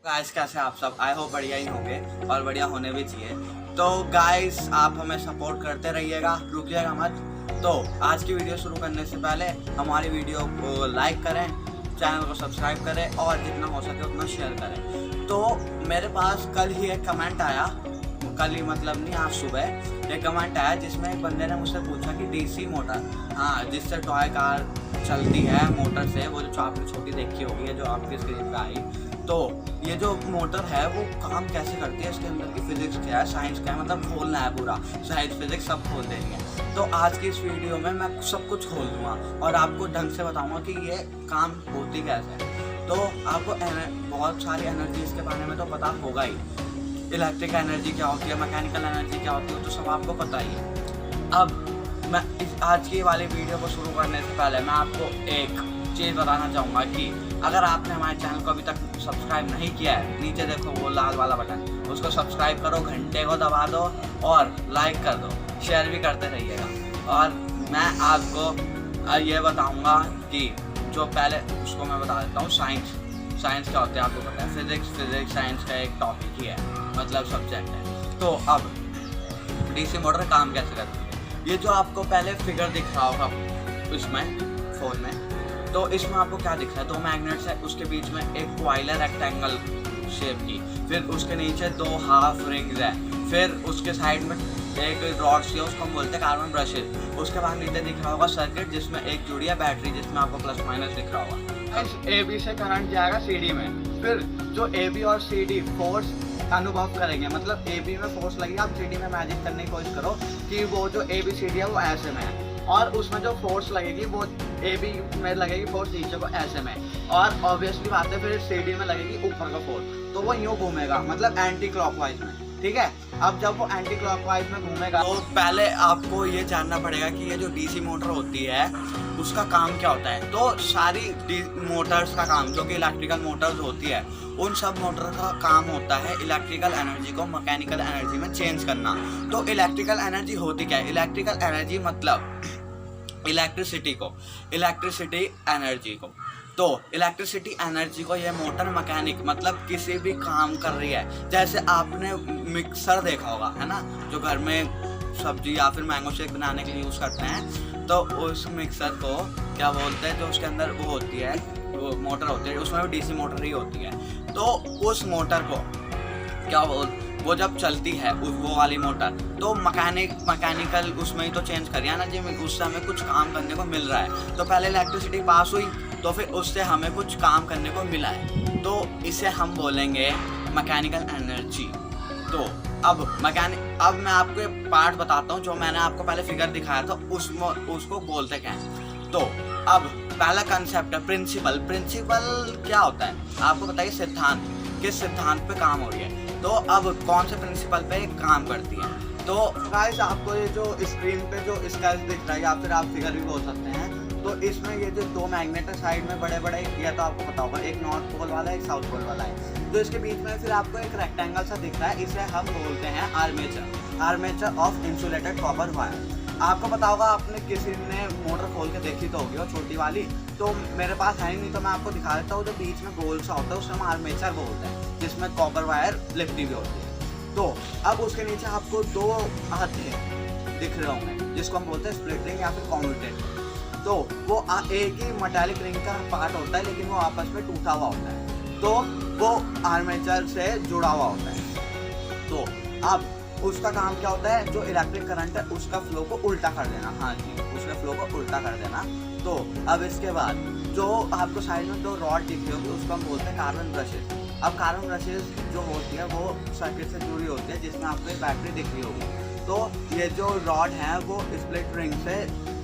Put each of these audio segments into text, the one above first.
Guys कैसे आप सब? आई होप बढ़िया ही होंगे और बढ़िया होने भी चाहिए। तो गाइस आप हमें सपोर्ट करते रहिएगा, रुकिएगा मत। तो आज की वीडियो शुरू करने से पहले हमारी वीडियो को लाइक करें, चैनल को सब्सक्राइब करें और जितना हो सके उतना शेयर करें। तो मेरे पास कल ही एक कमेंट आया, कल ही मतलब नहीं, आज सुबह एक कमेंट आया जिसमें एक बंदे ने मुझसे पूछा कि डीसी मोटर, हाँ जिससे टॉय कार चलती है मोटर से, वो जो आपने छोटी देखी होगी है जो आपकी स्क्रीन पे आई, तो ये जो मोटर है वो काम कैसे करती है, इसके अंदर की फिजिक्स क्या है, साइंस क्या है, मतलब खोलना है पूरा, साइंस फिजिक्स सब खोल देनी है। तो आज की इस वीडियो में मैं सब कुछ खोल दूंगा और आपको ढंग से बताऊंगा कि ये काम होती कैसे है। तो आपको बहुत सारी एनर्जी इसके बारे में तो पता होगा ही, इलेक्ट्रिक एनर्जी क्या होती है, मैकेनिकल एनर्जी क्या होती है, तो सब आपको पता ही है। अब मैं आज की वाली वीडियो को शुरू करने से पहले मैं आपको एक चीज़ बताना चाहूँगा कि अगर आपने हमारे चैनल को अभी तक सब्सक्राइब नहीं किया है, नीचे देखो वो लाल वाला बटन, उसको सब्सक्राइब करो, घंटे को दबा दो और लाइक कर दो, शेयर भी करते रहिएगा। और मैं आपको ये बताऊँगा कि जो पहले उसको मैं बता देता हूँ, साइंस क्या होता है आपको पता है, फिजिक्स साइंस का एक टॉपिक ही है, मतलब सब्जेक्ट है। तो अब डीसी मोटर काम कैसे करती है, ये जो आपको पहले फिगर दिख रहा होगा इसमें फोन में, तो इसमें आपको क्या दिख रहा है, दो मैग्नेट्स है, उसके बीच में एक कॉइल है रेक्टेंगल शेप की, फिर उसके नीचे दो हाफ रिंग्स है, फिर उसके साइड में एक रॉड सी है, उसको हम बोलते हैं कार्बन ब्रशेज। उसके बाद नीचे दिख रहा होगा सर्किट जिसमें एक जुड़ी है बैटरी, जिसमें आपको प्लस माइनस दिख रहा होगा। इस AB से करंट जाएगा CD में, फिर जो AB और CD फोर्स अनुभव करेंगे, मतलब AB में फोर्स लगेगी, आप CD में इमेजिन करने की कोशिश करो कि वो जो ABCD है वो ऐसे में है, और उसमें जो फोर्स लगेगी वो AB में लगेगी फोर्स नीचे को ऐसे में, और ऑब्वियसली बात है फिर CD में लगेगी ऊपर का फोर्स, तो वो यूँ घूमेगा, मतलब एंटी क्लॉकवाइज में, ठीक है। अब जब वो एंटी क्लॉकवाइज में घूमेगा तो पहले आपको ये जानना पड़ेगा कि ये जो डीसी मोटर होती है उसका काम क्या होता है। तो सारी मोटर्स का काम, जो कि इलेक्ट्रिकल मोटर्स होती है, उन सब मोटर का काम होता है इलेक्ट्रिकल एनर्जी को मैकेनिकल एनर्जी में चेंज करना। तो इलेक्ट्रिकल एनर्जी होती क्या है, इलेक्ट्रिकल एनर्जी मतलब इलेक्ट्रिसिटी एनर्जी को, तो इलेक्ट्रिसिटी एनर्जी को ये मोटर मैकेनिक मतलब किसी भी काम कर रही है, जैसे आपने मिक्सर देखा होगा है ना, जो घर में सब्जी या फिर मैंगो शेक बनाने के लिए यूज़ करते हैं, तो उस मिक्सर को क्या बोलते हैं, जो उसके अंदर वो होती है, वो मोटर होती है, उसमें भी डीसी मोटर ही होती है। तो उस मोटर को क्या वो जब चलती है वो वाली मोटर, तो मैकेनिकल उसमें ही तो चेंज करिए ना जी, उससे हमें कुछ काम करने को मिल रहा है। तो पहले इलेक्ट्रिसिटी पास हुई तो फिर उससे हमें कुछ काम करने को मिला है, तो इसे हम बोलेंगे मैकेनिकल एनर्जी। तो अब मैं आपको एक पार्ट बताता हूँ, जो मैंने आपको पहले फिगर दिखाया था उसको बोलते क्या है। तो अब पहला कंसेप्ट है प्रिंसिपल क्या होता है आपको बताइए, सिद्धांत, किस सिद्धांत पे काम हो रही है। तो अब कौन से प्रिंसिपल पे काम करती है। तो गाइस आपको ये जो स्क्रीन पे जो स्केच दिख रहा है, या फिर आप फिगर भी बोल सकते हैं, तो इसमें ये जो दो मैग्नेट है साइड में बड़े बड़े, या तो आपको पता होगा एक नॉर्थ पोल वाला है, एक साउथ पोल वाला है, तो इसके बीच में फिर आपको एक रेक्टेंगल सा दिख रहा है, इसे हम बोलते हैं armature of insulated copper wire. आपको पता होगा, आपने किसी ने मोटर खोल के देखी तो होगी वो छोटी वाली, तो मेरे पास है नहीं, तो मैं आपको दिखा देता हूँ, जो बीच में गोल सा होता है उसे हम आर्मेचर बोलते हैं, जिसमें कॉपर वायर लिपटी हुई होती है। तो अब उसके नीचे आपको दो हाथे दिख रहे होंगे, जिसको हम बोलते हैं स्प्लिट रिंग या फिर कम्यूटेटर। तो वो एक ही मेटालिक रिंग का पार्ट होता है, लेकिन वो आपस में टूटा हुआ होता है, तो वो आर्मेचर से जुड़ा हुआ होता है। तो अब उसका काम क्या होता है, जो इलेक्ट्रिक करंट है उसका फ्लो को उल्टा कर देना, हाँ जी, उसके फ्लो को उल्टा कर देना। तो अब इसके बाद जो आपको साइड में दो रॉड दिख रही होगी, उसको हम बोलते हैं कार्बन ब्रशेज। अब कार्बन ब्रशेज जो होती है वो सर्किट से जुड़ी होती है, जिसमें आपको एक बैटरी दिख रही होगी। तो ये जो रॉड है वो स्प्लिट रिंग से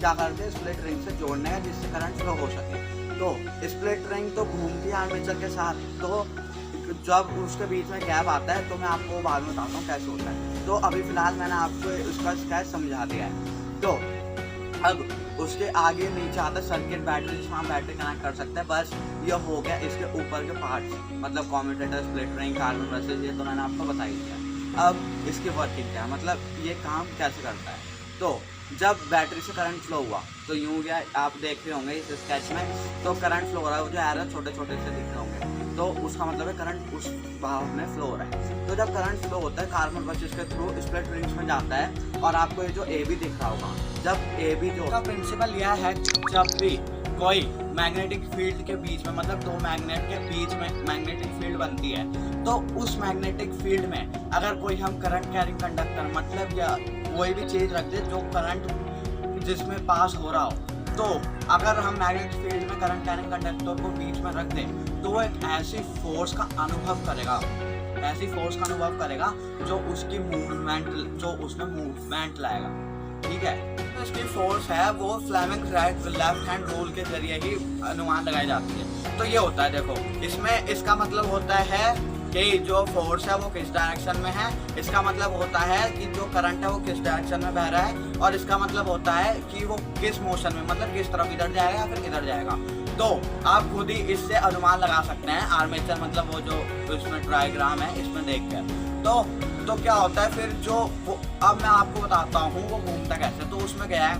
क्या करते हैं, स्प्लिट रिंग से जोड़ने का, जिससे करंट फ्लो हो सके। तो स्प्लिट रिंग तो घूमती है आर्मेचर के साथ, तो जब उसके बीच में गैप आता है, तो मैं आपको बाद में बताता हूँ कैसे होता है। तो अभी फिलहाल मैंने आपको उसका स्केच समझा दिया है। तो अब उसके आगे नीचे आता है सर्किट, बैटरी, जिसमें हम बैटरी कनेक्ट कर सकते हैं। बस ये हो गया इसके ऊपर के पार्ट्स, मतलब commutator, split ring, carbon brushes, ये तो मैंने आपको बता ही दिया। अब इसकी वर्किंग क्या है, मतलब ये काम कैसे करता है। तो जब बैटरी से करंट फ्लो हुआ तो यूँ गया, आप देख रहे होंगे इस स्केच में, तो करंट फ्लो हो रहा है, वो जो एरो छोटे छोटे से दिख रहे होंगे, तो उसका मतलब है करंट उस भाव में फ्लो हो रहा है। तो जब करंट फ्लो होता है कार्बन ब्रशेस के थ्रू स्प्लिट रिंग्स में जाता है और आपको ये जो ए बी दिख रहा होगा, जब ए बी जो का प्रिंसिपल यह है, जब भी कोई मैग्नेटिक फील्ड के बीच में मतलब दो मैग्नेट के बीच में मैग्नेटिक फील्ड बनती है, तो उस मैग्नेटिक फील्ड में अगर कोई हम करंट कैरिंग कंडक्टर मतलब या कोई भी चीज़ रख दे जो करंट जिसमें पास हो रहा हो, तो अगर हम मैग्नेटिक फील्ड में करंट कैरिंग कंडक्टर को बीच में रख दें तो वो एक ऐसी फोर्स का अनुभव करेगा, ऐसी फोर्स का अनुभव करेगा जो उसकी मूवमेंट, जो उसमें मूवमेंट लाएगा। ठीक है, तो इसकी फोर्स है वो फ्लेमिंग लेफ्ट हैंड रूल के जरिए ही अनुमान लगाई जाती है। तो ये होता है, देखो इसमें इसका मतलब होता है कि जो फोर्स है वो किस डायरेक्शन में है, इसका मतलब होता है कि जो करंट है वो किस डायरेक्शन में बह रहा है, और इसका मतलब होता है कि वो किस मोशन में मतलब किस तरफ इधर जाएगा या फिर इधर जाएगा। तो आप खुद ही इससे अनुमान लगा सकते हैं। आर्मेचर मतलब वो जो इसमें डायग्राम है इसमें देख कर तो क्या होता है फिर जो अब मैं आपको बताता हूँ वो घूमता कैसे। तो उसमें गया है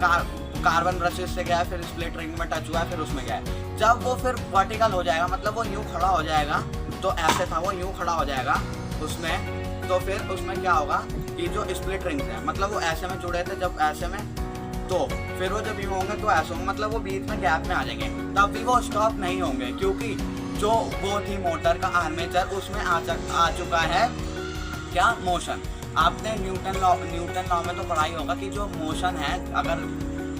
कार्बन ब्रशेस से गया है, फिर स्प्लिट रिंग में टच हुआ है, फिर उसमें गया है। जब वो फिर वर्टिकल हो जाएगा मतलब वो यूँ खड़ा हो जाएगा, तो ऐसे था वो यूँ खड़ा हो जाएगा उसमें, तो फिर उसमें क्या होगा कि जो स्प्लिट रिंग्स है मतलब वो ऐसे में जुड़े थे, जब ऐसे में तो फिर वो जब यूँ होंगे तो ऐसे होंगे, मतलब वो बीच में गैप में आ जाएंगे, तब भी वो स्टॉप नहीं होंगे क्योंकि जो वो थी मोटर का आर्मेचर उसमें आ चुका है क्या, मोशन। आपने न्यूटन लॉ में तो पढ़ाई होगा कि जो मोशन है, अगर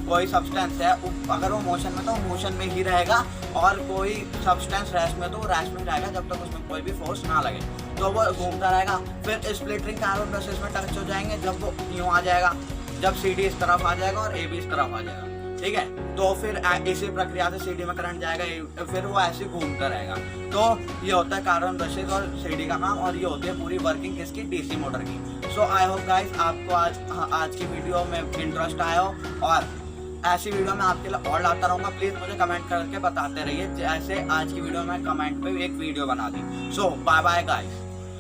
कोई सब्सटेंस है अगर वो मोशन में तो मोशन में ही रहेगा, और कोई सब्सटेंस रेस्ट में तो वो रेस्ट में रहेगा जब तक उसमें कोई भी फोर्स ना लगे, तो वो घूमता रहेगा। फिर स्प्लिट रिंग कार्बन ब्रशेस में टच हो जाएंगे, जब वो यूँ आ जाएगा, जब CD इस तरफ आ जाएगा और AB इस तरफ आ जाएगा। ठीक है, तो फिर इसी प्रक्रिया से CD में करंट जाएगा, फिर वो ऐसे घूमता रहेगा। तो ये होता है कार्बन ब्रशेस और CD का काम, और ये होती है पूरी वर्किंग किसकी, DC मोटर की। सो आई होप गाइस आपको आज की वीडियो में इंटरेस्ट आया हो, और ऐसी वीडियो मैं आपके लिए और लाता रहूँगा। प्लीज़ मुझे कमेंट करके बताते रहिए, जैसे आज की वीडियो में कमेंट पे एक वीडियो बना दी। सो बाय बाय गाइस।